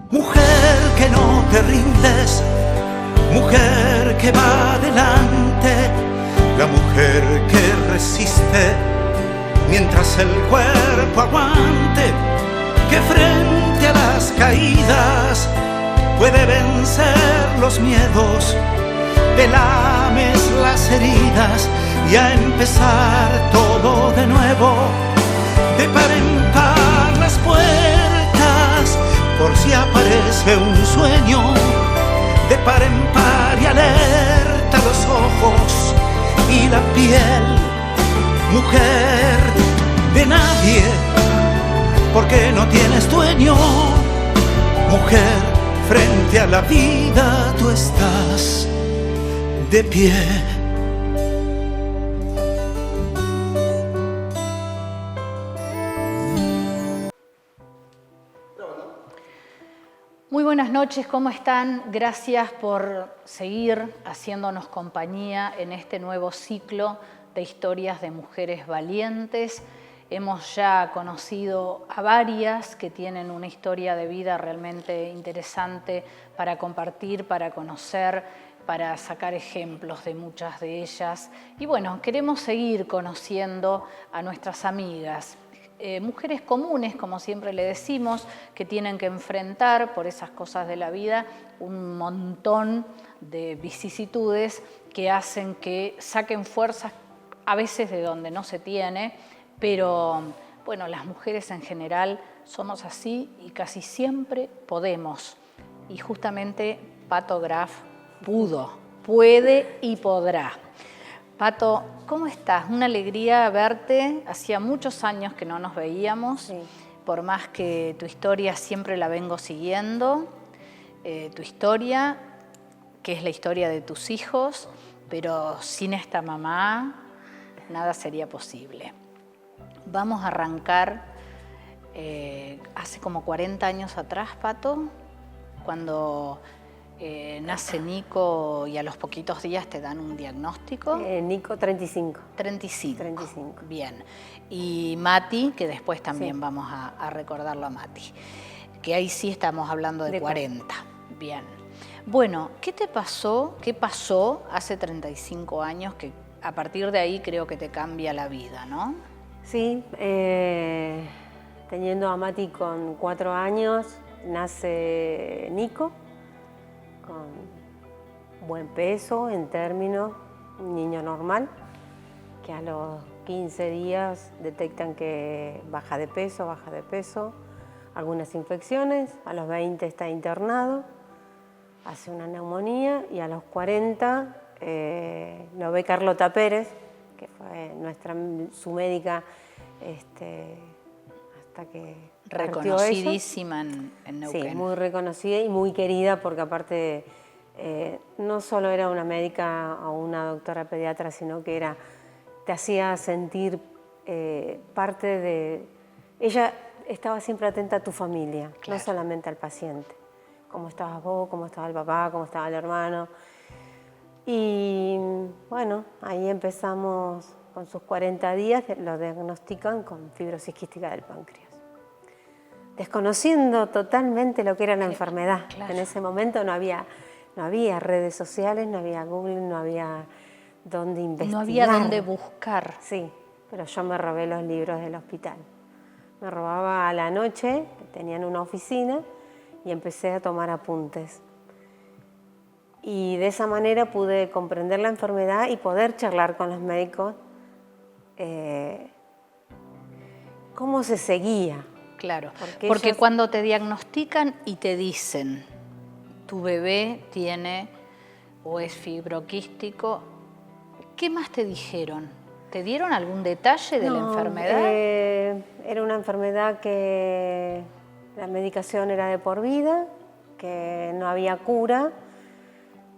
Mujer que no te rindes, mujer que va adelante, la mujer que resiste mientras el cuerpo aguante, que frente a las caídas puede vencer los miedos, te lames las heridas y a empezar todo de nuevo, de par en par las puertas, por si aparece un sueño, de par en par y alerta los ojos y la piel, mujer de nadie, porque no tienes dueño, mujer, frente a la vida tú estás de pie. Muy buenas noches, ¿cómo están? Gracias por seguir haciéndonos compañía en este nuevo ciclo de historias de mujeres valientes. Hemos ya conocido a varias que tienen una historia de vida realmente interesante para compartir, para conocer, para sacar ejemplos de muchas de ellas. Y bueno, queremos seguir conociendo a nuestras amigas. Mujeres comunes, como siempre le decimos, que tienen que enfrentar por esas cosas de la vida un montón de vicisitudes que hacen que saquen fuerzas a veces de donde no se tiene, pero bueno, las mujeres en general somos así y casi siempre podemos. Y justamente Pato Graf pudo, puede y podrá. Pato, ¿cómo estás? Una alegría verte. Hacía muchos años que no nos veíamos, sí. Por más que tu historia siempre la vengo siguiendo, tu historia, que es la historia de tus hijos, pero sin esta mamá nada sería posible. Vamos a arrancar hace como 40 años atrás, Pato, cuando nace Nico y a los poquitos días te dan un diagnóstico. Nico, 35. 35. Bien. Y Mati, que después también vamos a recordarlo a Mati, que ahí sí estamos hablando de 40. Bien. Bueno, ¿qué te pasó? ¿Qué pasó hace 35 años que a partir de ahí creo que te cambia la vida, ¿no? Sí, teniendo a Mati con 4 años, nace Nico, con buen peso en términos, un niño normal, que a los 15 días detectan que baja de peso, algunas infecciones, a los 20 está internado, hace una neumonía y a los 40 lo ve Carlota Pérez, que fue su médica hasta que reconocidísima en Neuquén. Sí, muy reconocida y muy querida porque aparte no solo era una médica o una doctora pediatra, sino que te hacía sentir parte de... Ella estaba siempre atenta a tu familia, claro. No solamente al paciente. Cómo estabas vos, cómo estaba el papá, cómo estaba el hermano. Y bueno, ahí empezamos con sus 40 días, lo diagnostican con fibrosis quística del páncreas. Desconociendo totalmente lo que era la enfermedad. Claro. En ese momento no había redes sociales, no había Google, no había dónde investigar. No había dónde buscar. Sí, pero yo me robé los libros del hospital. Me robaba a la noche, tenían una oficina, y empecé a tomar apuntes. Y de esa manera pude comprender la enfermedad y poder charlar con los médicos cómo se seguía. Claro, porque cuando te diagnostican y te dicen tu bebé tiene o es fibroquístico, ¿qué más te dijeron? ¿Te dieron algún detalle de la enfermedad? Era una enfermedad que la medicación era de por vida, que no había cura,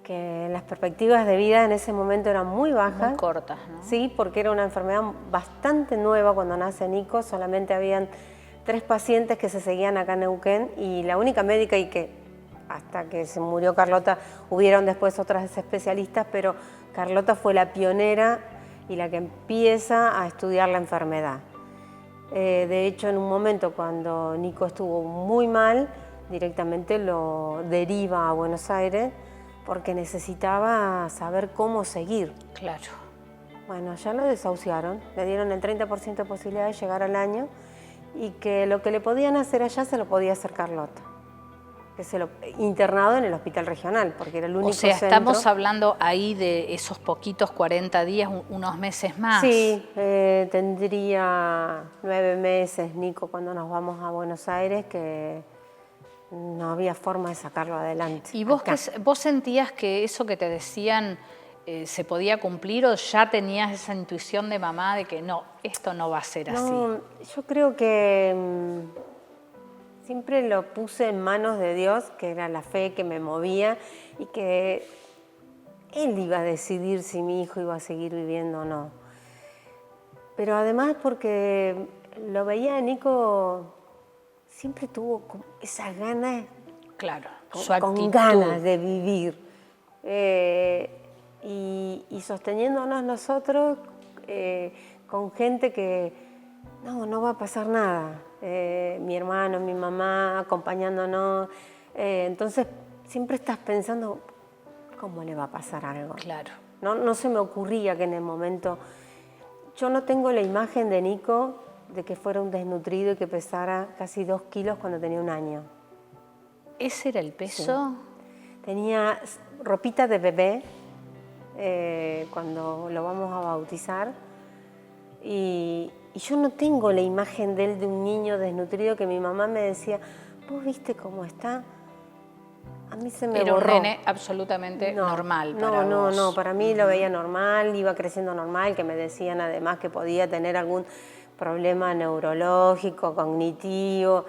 que las perspectivas de vida en ese momento eran muy bajas. Muy cortas, ¿no? Sí, porque era una enfermedad bastante nueva cuando nace Nico, solamente habían 3 pacientes que se seguían acá en Neuquén y la única médica y que hasta que se murió Carlota hubieron después otras especialistas, pero Carlota fue la pionera y la que empieza a estudiar la enfermedad. De hecho, en un momento cuando Nico estuvo muy mal, directamente lo deriva a Buenos Aires porque necesitaba saber cómo seguir. Claro. Bueno, ya lo desahuciaron, le dieron el 30% de posibilidad de llegar al año y que lo que le podían hacer allá se lo podía hacer Carlota, internado en el hospital regional, porque era el único centro. O sea, estamos hablando ahí de esos poquitos 40 días, unos meses más. Sí, tendría 9 meses, Nico, cuando nos vamos a Buenos Aires, que no había forma de sacarlo adelante. ¿Y vos, vos sentías que eso que te decían se podía cumplir o ya tenías esa intuición de mamá de que no, esto no va a ser así? No, yo creo que siempre lo puse en manos de Dios, que era la fe que me movía y que Él iba a decidir si mi hijo iba a seguir viviendo o no. Pero además porque lo veía, Nico siempre tuvo esas ganas, claro, con ganas de vivir. Y sosteniéndonos nosotros con gente que no va a pasar nada. Mi hermano, mi mamá acompañándonos. Entonces siempre estás pensando, ¿cómo le va a pasar algo? Claro. No se me ocurría que en el momento... Yo no tengo la imagen de Nico de que fuera un desnutrido y que pesara casi 2 kilos cuando tenía 1 año. ¿Ese era el peso? Sí. Tenía ropita de bebé cuando lo vamos a bautizar y yo no tengo la imagen de él de un niño desnutrido que mi mamá me decía, ¿vos viste cómo está? A mí se me borró. Era un nene absolutamente normal para vos. No, para mí lo veía normal, iba creciendo normal, que me decían además que podía tener algún problema neurológico, cognitivo.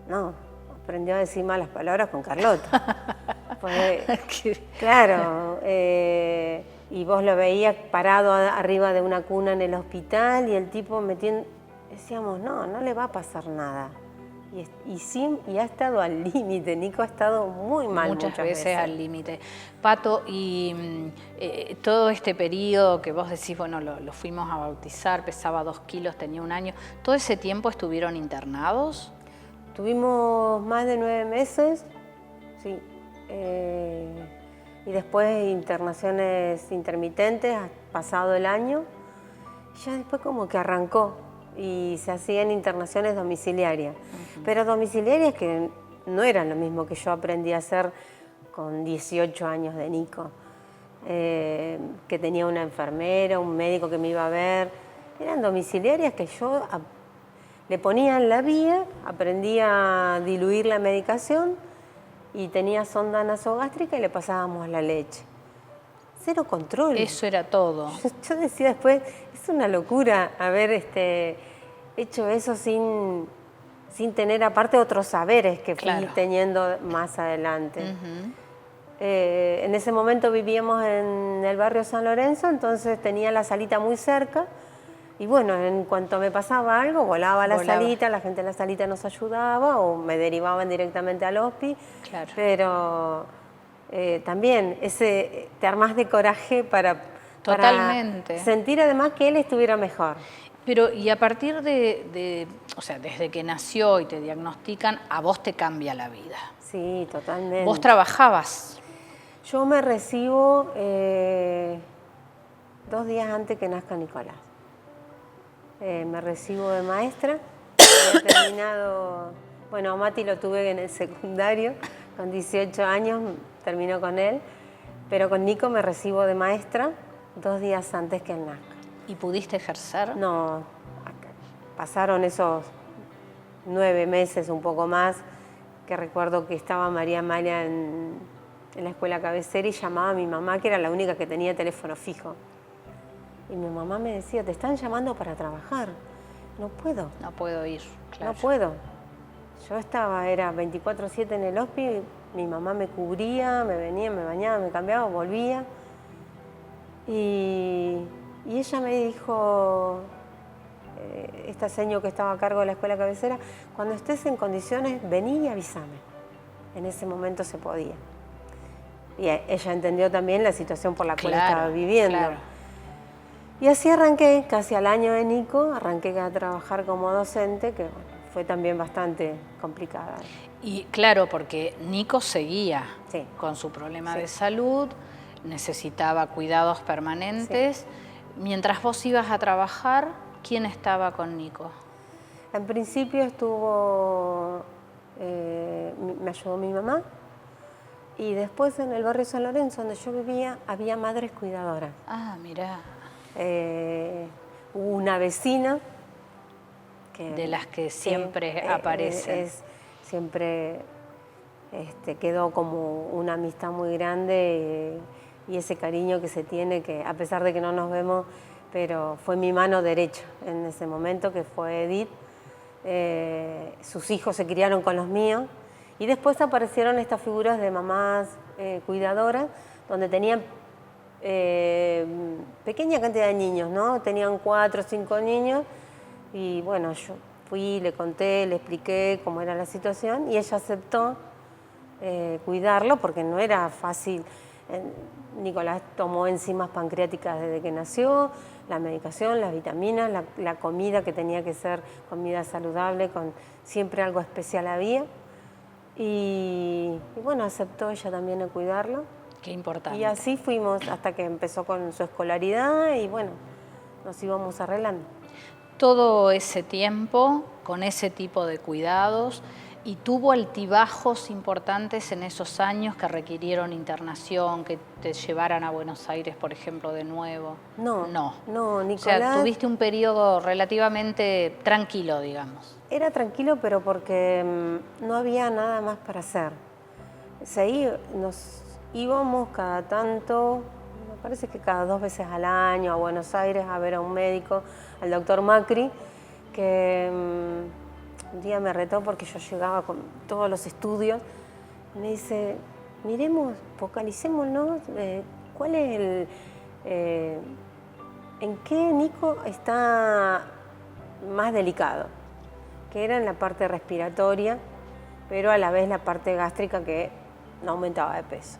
No, aprendió a decir malas palabras con Carlota. Pues, claro, y vos lo veías parado arriba de una cuna en el hospital y el tipo decíamos, no le va a pasar nada. Y ha estado al límite, Nico ha estado muy mal muchas veces al límite. Pato, y todo este periodo que vos decís, bueno, lo fuimos a bautizar, pesaba 2 kilos, tenía 1 año, ¿todo ese tiempo estuvieron internados? Tuvimos más de 9 meses, sí. Y después internaciones intermitentes, pasado el año. Ya después como que arrancó y se hacían internaciones domiciliarias. Pero domiciliarias que no eran lo mismo que yo aprendí a hacer con 18 años de Nico. Que tenía una enfermera, un médico que me iba a ver. Eran domiciliarias que yo le ponía en la vía, aprendí a diluir la medicación y tenía sonda nasogástrica y le pasábamos la leche. Cero control. Eso era todo. Yo decía después, es una locura haber hecho eso sin tener aparte otros saberes que fui teniendo más adelante. En ese momento vivíamos en el barrio San Lorenzo, entonces tenía la salita muy cerca. Y bueno, en cuanto me pasaba algo, volaba a la salita, la gente en la salita nos ayudaba o me derivaban directamente al hospi. Claro. Pero también te armás de coraje para sentir además que él estuviera mejor. Pero y a partir o sea, desde que nació y te diagnostican, a vos te cambia la vida. Sí, totalmente. ¿Vos trabajabas? Yo me recibo 2 días antes que nazca Nicolás. Me recibo de maestra, he terminado, bueno, a Mati lo tuve en el secundario, con 18 años terminó con él, pero con Nico me recibo de maestra 2 días antes que él nazca. ¿Y pudiste ejercer? No, pasaron esos 9 meses, un poco más, que recuerdo que estaba María Amalia en la escuela cabecera y llamaba a mi mamá, que era la única que tenía teléfono fijo. Y mi mamá me decía, te están llamando para trabajar. No puedo. No puedo ir, claro. No puedo. Yo era 24/7 en el hospi, mi mamá me cubría, me venía, me bañaba, me cambiaba, volvía. Y ella me dijo, esta seño que estaba a cargo de la escuela cabecera, cuando estés en condiciones, vení y avísame. En ese momento se podía. Y ella entendió también la situación por la cual estaba viviendo. Claro. Y así arranqué, casi al año de Nico, arranqué a trabajar como docente, que fue también bastante complicada. Y claro, porque Nico seguía Sí. con su problema Sí. de salud, necesitaba cuidados permanentes. Mientras vos ibas a trabajar, ¿quién estaba con Nico? En principio estuvo, me ayudó mi mamá, y después en el barrio San Lorenzo, donde yo vivía, había madres cuidadoras. Ah, mirá. Hubo una vecina que, De las que siempre aparecen. Siempre quedó como una amistad muy grande, y ese cariño que se tiene, que a pesar de que no nos vemos, pero fue mi mano derecha en ese momento, que fue Edith. Sus hijos se criaron con los míos, y después aparecieron estas figuras de mamás cuidadoras, donde tenían pequeña cantidad de niños, ¿no? Tenían 4 o 5 niños, y bueno, yo fui, le conté, le expliqué cómo era la situación, y ella aceptó cuidarlo, porque no era fácil. Nicolás tomó enzimas pancreáticas desde que nació, la medicación, las vitaminas, la comida, que tenía que ser comida saludable, con siempre algo especial había. Y bueno, aceptó ella también el cuidarlo. Qué importante. Y así fuimos hasta que empezó con su escolaridad, y bueno, nos íbamos arreglando. Todo ese tiempo con ese tipo de cuidados, y tuvo altibajos importantes en esos años que requirieron internación, que te llevaran a Buenos Aires, por ejemplo, de nuevo. No, Nicolás. O sea, tuviste un periodo relativamente tranquilo, digamos. Era tranquilo, pero porque no había nada más para hacer. Nos íbamos cada tanto, me parece que cada 2 veces al año, a Buenos Aires a ver a un médico, al doctor Macri, que un día me retó porque yo llegaba con todos los estudios. Me dice, miremos, focalicémonos, ¿cuál es en qué Nico está más delicado? Que era en la parte respiratoria, pero a la vez la parte gástrica, que no aumentaba de peso.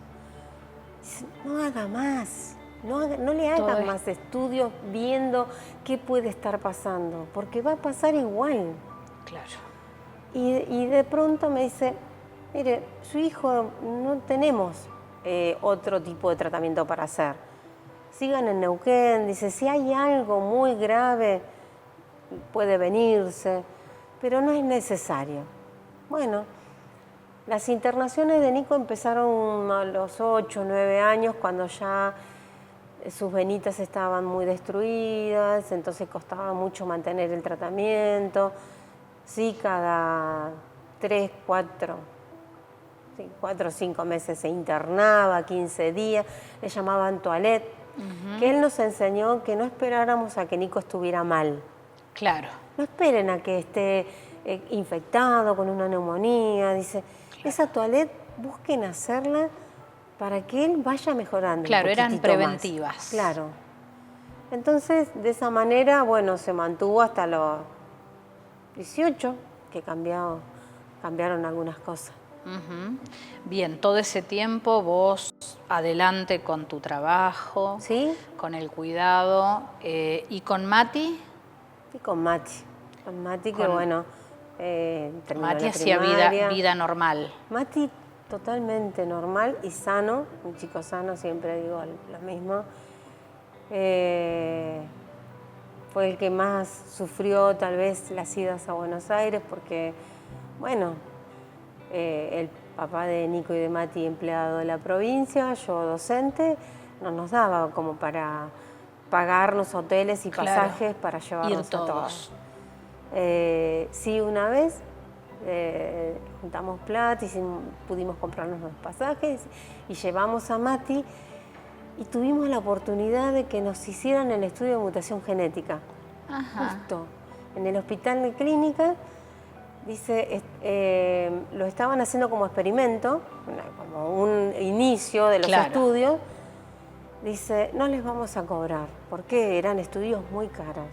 Dice, no haga más, no le haga más estudios viendo qué puede estar pasando, porque va a pasar igual. Claro. Y de pronto me dice, mire, su hijo no tenemos otro tipo de tratamiento para hacer. Sigan en Neuquén, dice, si hay algo muy grave puede venirse, pero no es necesario. Bueno, las internaciones de Nico empezaron a los 8 o 9 años, cuando ya sus venitas estaban muy destruidas, entonces costaba mucho mantener el tratamiento. Sí, cada 3, 4 o 5 meses se internaba, 15 días, le llamaban toilette, que él nos enseñó que no esperáramos a que Nico estuviera mal. Claro. No esperen a que esté infectado con una neumonía, dice, claro. Esa toilette busquen hacerla para que él vaya mejorando. Claro, eran preventivas. Más. Claro. Entonces, de esa manera, bueno, se mantuvo hasta los 18, que cambiaron algunas cosas. Bien, todo ese tiempo vos adelante con tu trabajo, ¿sí? Con el cuidado, ¿y con Mati? Y con Mati, que bueno, terminó Mati la hacía vida normal. Mati totalmente normal y sano, un chico sano, siempre digo lo mismo. Fue el que más sufrió tal vez las idas a Buenos Aires, porque, bueno, el papá de Nico y de Mati, empleado de la provincia, yo docente, no nos daba como para pagarnos hoteles y pasajes, claro, para llevarnos a todos. Sí, una vez juntamos plata y pudimos comprarnos los pasajes y llevamos a Mati, y tuvimos la oportunidad de que nos hicieran el estudio de mutación genética. Ajá. Justo en el hospital de clínica. Dice, lo estaban haciendo como experimento, como un inicio de los, claro, estudios. Dice, no les vamos a cobrar, porque eran estudios muy caros.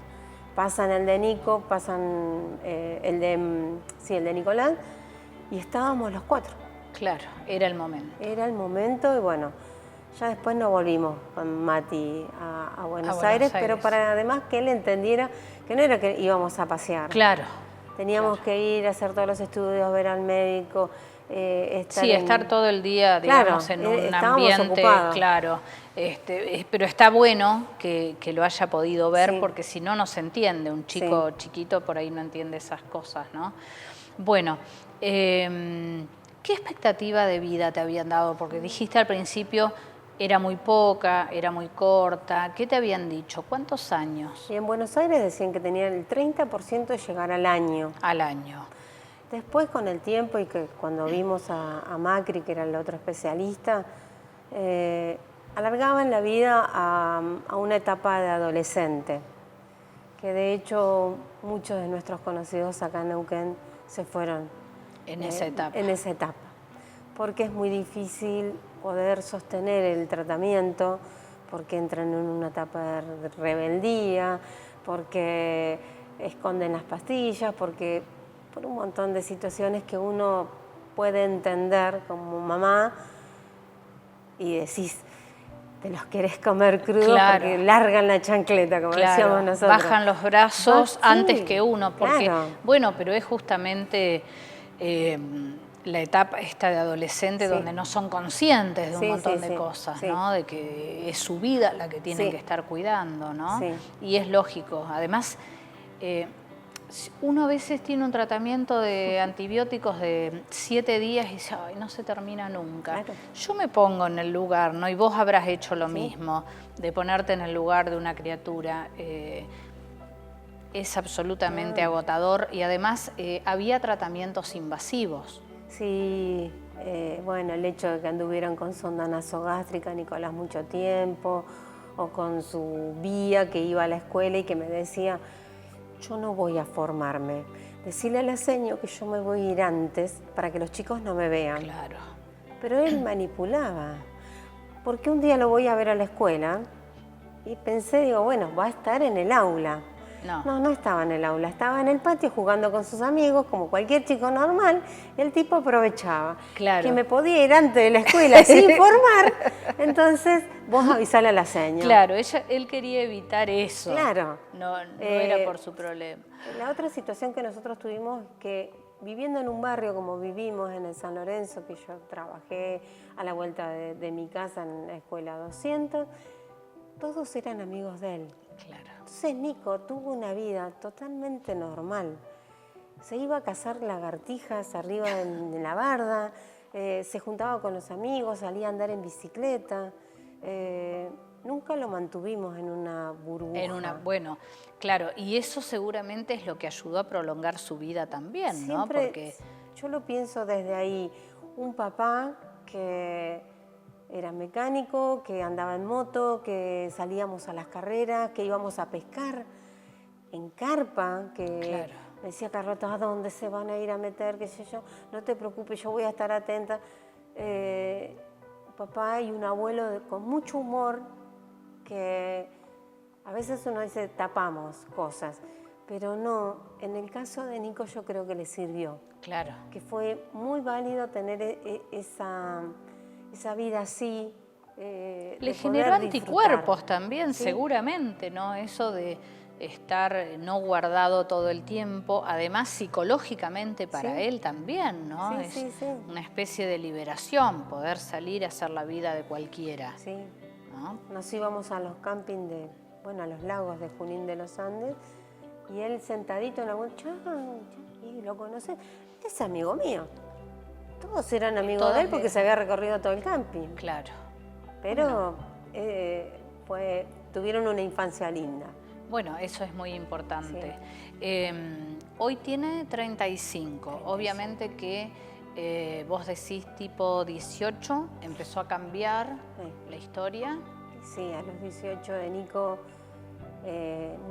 Pasan el de Nico, pasan el de Nicolás, y estábamos los 4. Claro, era el momento. Era el momento, y bueno, ya después nos volvimos con Mati a Buenos Aires, pero para además que él entendiera que no era que íbamos a pasear. Claro. Teníamos que ir a hacer todos los estudios, ver al médico, estar todo el día, digamos, en un ambiente, ocupados. claro. Pero está bueno que lo haya podido ver, Sí. porque si no, no se entiende. Un chico chiquito por ahí no entiende esas cosas, ¿no? Bueno, ¿qué expectativa de vida te habían dado? Porque dijiste al principio, era muy poca, era muy corta. ¿Qué te habían dicho? ¿Cuántos años? Y en Buenos Aires decían que tenían el 30% de llegar al año. Al año. Después, con el tiempo y que cuando vimos a Macri, que era el otro especialista, alargaban la vida a una etapa de adolescente, que de hecho muchos de nuestros conocidos acá en Neuquén se fueron En esa etapa. En esa etapa, porque es muy difícil poder sostener el tratamiento, porque entran en una etapa de rebeldía, porque esconden las pastillas, porque por un montón de situaciones que uno puede entender como mamá y decís, te los querés comer crudos, claro, porque largan la chancleta, como decíamos nosotros. Bajan los brazos sí, antes que uno, porque, claro. bueno, pero es justamente la etapa esta de adolescente donde no son conscientes de un montón de cosas, ¿no? De que es su vida la que tienen que estar cuidando, ¿no? Y es lógico. Además, uno a veces tiene un tratamiento de antibióticos de 7 días y dice, ay, no se termina nunca. Claro. Yo me pongo en el lugar, ¿no? Y vos habrás hecho lo mismo, de ponerte en el lugar de una criatura. Es absolutamente agotador y además había tratamientos invasivos. Sí, bueno, el hecho de que anduvieran con sonda nasogástrica, Nicolás, mucho tiempo, o con su vía que iba a la escuela y que me decía, yo no voy a formarme. Decirle a la seño que yo me voy a ir antes para que los chicos no me vean. Claro. Pero él manipulaba. Porque un día lo voy a ver a la escuela y pensé, digo, bueno, va a estar en el aula. No estaba en el aula, estaba en el patio jugando con sus amigos, como cualquier chico normal, y el tipo aprovechaba. Claro. Que me podía ir antes de la escuela sin formar, entonces vos avisale a la señora. Claro, él quería evitar eso. Claro. No era por su problema. La otra situación que nosotros tuvimos, que viviendo en un barrio como vivimos en el San Lorenzo, que yo trabajé a la vuelta de mi casa en la escuela 200, todos eran amigos de él. Claro. Entonces Nico tuvo una vida totalmente normal. Se iba a cazar lagartijas arriba en la barda, se juntaba con los amigos, salía a andar en bicicleta. Nunca lo mantuvimos en una burbuja. Bueno, claro, y eso seguramente es lo que ayudó a prolongar su vida también, Siempre, ¿no? Porque yo lo pienso desde ahí, un papá que era mecánico, que andaba en moto, que salíamos a las carreras, que íbamos a pescar en carpa, que me decía Carlota, ¿a dónde se van a ir a meter? Qué sé yo, no te preocupes, yo voy a estar atenta. Papá y un abuelo con mucho humor, que a veces uno dice tapamos cosas, pero no, en el caso de Nico yo creo que le sirvió. Claro. Que fue muy válido tener esa vida así. Le generó anticuerpos también, seguramente, ¿no? Eso de estar no guardado todo el tiempo, además psicológicamente para él también, ¿no? Es una especie de liberación, poder salir a hacer la vida de cualquiera. Sí. ¿No? Nos íbamos a los campings a los lagos de Junín de los Andes, y él sentadito en la bolsa, y lo conoce, es amigo mío. Todos eran amigos de él porque se había recorrido todo el camping. Claro. Pero tuvieron una infancia linda. Bueno, eso es muy importante. Hoy tiene 35. Obviamente que vos decís tipo 18, empezó a cambiar la historia. Sí, a los 18 de Nico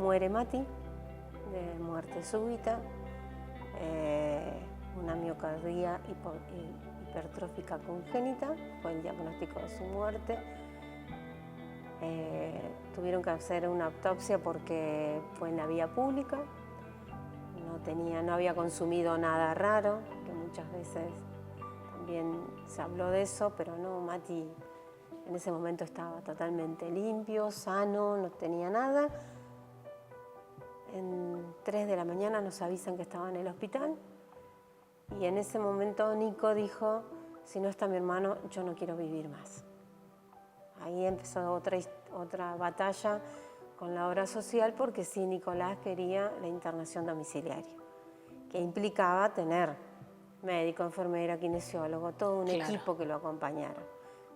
muere Mati, de muerte súbita. Una miocardía hipertrófica congénita, fue el diagnóstico de su muerte. Tuvieron que hacer una autopsia porque fue en la vía pública, no había consumido nada raro, que muchas veces también se habló de eso, pero no, Mati en ese momento estaba totalmente limpio, sano, no tenía nada. en 3 de la mañana nos avisan que estaba en el hospital y en ese momento Nico dijo, si no está mi hermano, yo no quiero vivir más. Ahí empezó otra batalla con la obra social porque sí, Nicolás quería la internación domiciliaria, que implicaba tener médico, enfermera, kinesiólogo, todo un equipo que lo acompañara,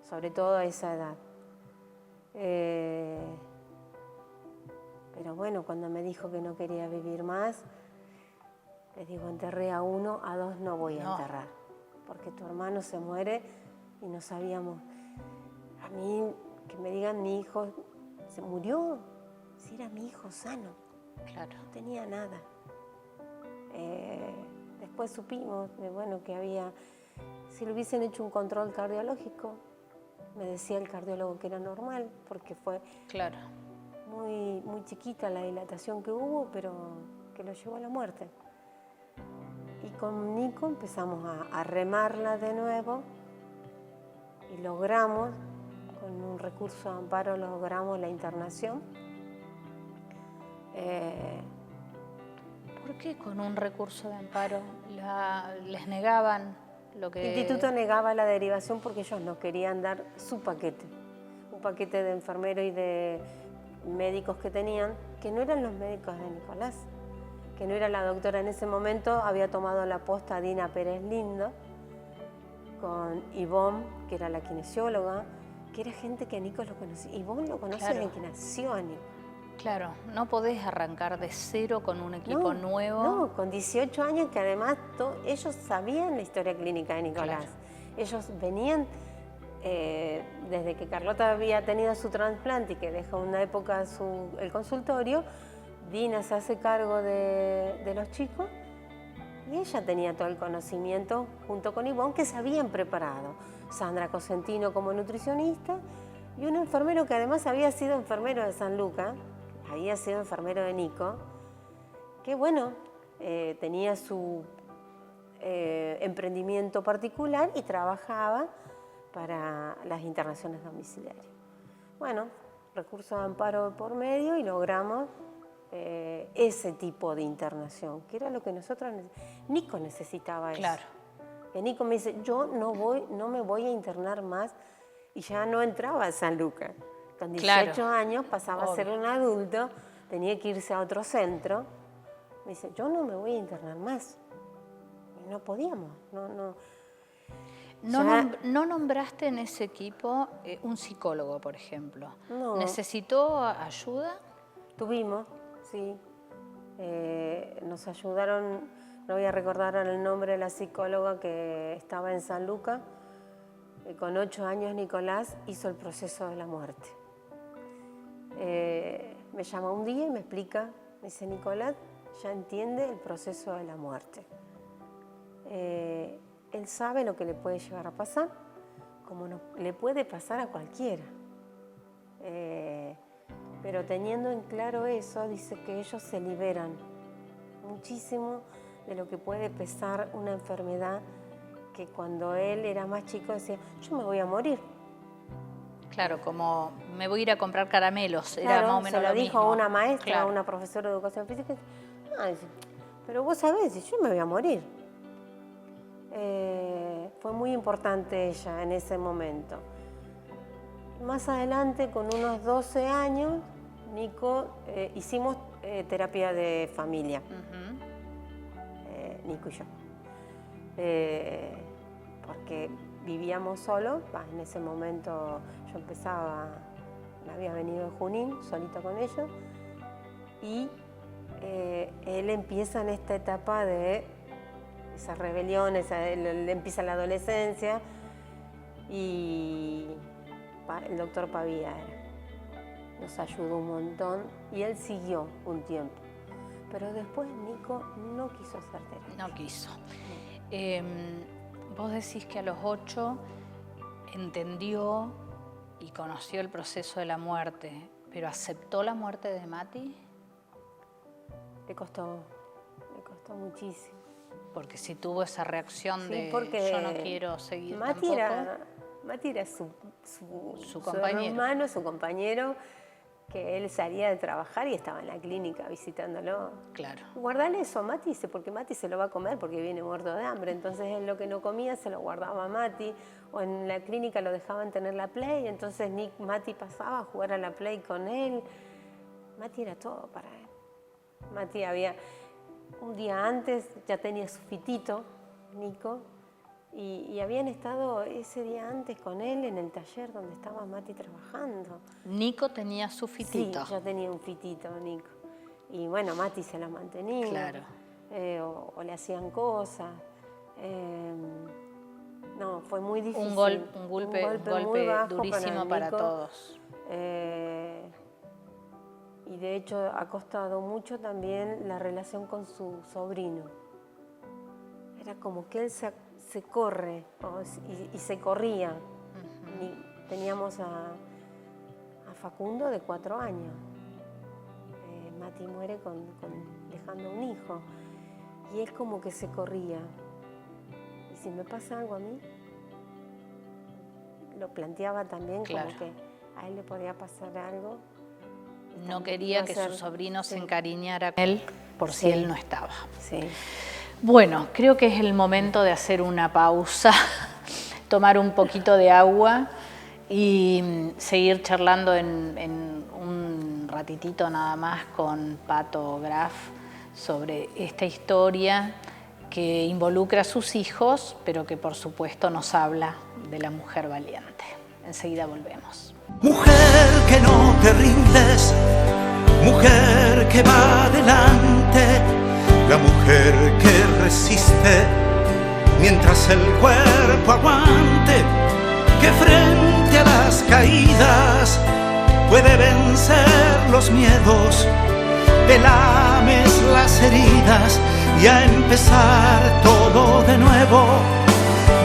sobre todo a esa edad. Pero bueno, cuando me dijo que no quería vivir más, les digo, enterré a 1, a 2 no voy a enterrar, porque tu hermano se muere y no sabíamos. A mí, que me digan mi hijo se murió, si era mi hijo sano, no tenía nada. Después supimos bueno, que había, si le hubiesen hecho un control cardiológico, me decía el cardiólogo que era normal, porque fue muy, muy chiquita la dilatación que hubo, pero que lo llevó a la muerte. Y con Nico empezamos a remarla de nuevo y logramos, con un recurso de amparo, logramos la internación. ¿Por qué con un recurso de amparo les negaban lo que...? El instituto negaba la derivación porque ellos no querían dar su paquete, un paquete de enfermeros y de médicos que tenían, que no eran los médicos de Nicolás, que no era la doctora en ese momento, había tomado la posta Dina Pérez Lindo, con Ivonne, que era la kinesióloga, que era gente que Nico lo conocía. Ivonne lo conoce desde que nació a Nico. Claro, no podés arrancar de cero con un equipo nuevo. No, con 18 años, que además ellos sabían la historia clínica de Nicolás. Ellos venían, desde que Carlota había tenido su trasplante y que dejó una época el consultorio, Dina se hace cargo de los chicos y ella tenía todo el conocimiento junto con Ivonne, que se habían preparado. Sandra Cosentino como nutricionista y un enfermero que además había sido enfermero de San Lucas, había sido enfermero de Nico, que bueno, tenía su emprendimiento particular y trabajaba para las internaciones domiciliarias. Bueno, recurso de amparo por medio y logramos ese tipo de internación, que era lo que nosotros... Nico necesitaba eso. Que Nico me dice, yo no me voy a internar más, y ya no entraba a San Lucas. Con 18 años pasaba a ser un adulto, tenía que irse a otro centro. Me dice, yo no me voy a internar más. Y no podíamos, ¿No nombraste en ese equipo un psicólogo, por ejemplo? No. ¿Necesitó ayuda? Tuvimos, sí. Nos ayudaron, no voy a recordar ahora el nombre de la psicóloga que estaba en San Lucas. Con 8 años Nicolás hizo el proceso de la muerte. Me llama un día y me explica, me dice, Nicolás ya entiende el proceso de la muerte. Él sabe lo que le puede llegar a pasar, como le puede pasar a cualquiera. Pero teniendo en claro eso, dice que ellos se liberan muchísimo de lo que puede pesar una enfermedad que cuando él era más chico decía, yo me voy a morir. Claro, como me voy a ir a comprar caramelos, claro, era más o menos se lo dijo mismo. A una maestra, a una profesora de educación física, dice, pero vos sabés, yo me voy a morir. Fue muy importante ella en ese momento. Más adelante, con unos 12 años, Nico, hicimos terapia de familia, Nico y yo. Porque vivíamos solos, en ese momento yo me había venido de Junín, solita con ellos, y él empieza en esta etapa de esas rebeliones, él empieza la adolescencia, y el doctor Pavía nos ayudó un montón, y él siguió un tiempo. Pero después Nico no quiso hacer terapia. No quiso. Vos decís que a los 8 entendió y conoció el proceso de la muerte, pero ¿aceptó la muerte de Mati? Le costó muchísimo. Porque si tuvo esa reacción sí, de yo no quiero seguir Mati tampoco. Mati era su compañero. hermano, su compañero, que él salía de trabajar y estaba en la clínica visitándolo. Claro. Guardale eso a Mati, dice, porque Mati se lo va a comer porque viene muerto de hambre. Entonces él lo que no comía se lo guardaba a Mati. O en la clínica lo dejaban tener la Play, entonces Mati pasaba a jugar a la Play con él. Mati era todo para él. Mati un día antes ya tenía su fitito, Nico, y habían estado ese día antes con él en el taller donde estaba Mati trabajando. Nico tenía su fitito. Sí, ya tenía un fitito, Nico. Y bueno, Mati se la mantenía. Claro. O le hacían cosas. No, fue muy difícil. Un golpe muy bajo durísimo para Nico. todos. Y de hecho ha costado mucho también la relación con su sobrino. Era como que él se corre y se corría. Teníamos a Facundo de 4 años. Mati muere dejando un hijo. Y él como que se corría. Y si me pasa algo a mí, lo planteaba también, claro, como que a él le podía pasar algo. No quería que su sobrino se encariñara con él por si él no estaba. Sí. Bueno, creo que es el momento de hacer una pausa, tomar un poquito de agua y seguir charlando en un ratitito nada más con Pato Graf sobre esta historia que involucra a sus hijos, pero que por supuesto nos habla de la mujer valiente. Enseguida volvemos. Mujer que no te rindes, mujer que va adelante, la mujer que resiste mientras el cuerpo aguante, que frente a las caídas puede vencer los miedos, te lames las heridas y a empezar todo de nuevo,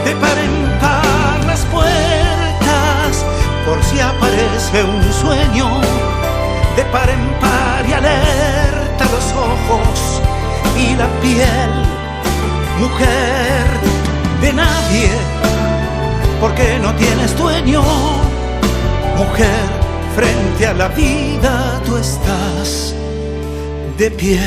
de par en par las puertas, por si aparece un sueño, de par en par y alerta los ojos y la piel, mujer de nadie, porque no tienes dueño, mujer, frente a la vida tú estás de pie.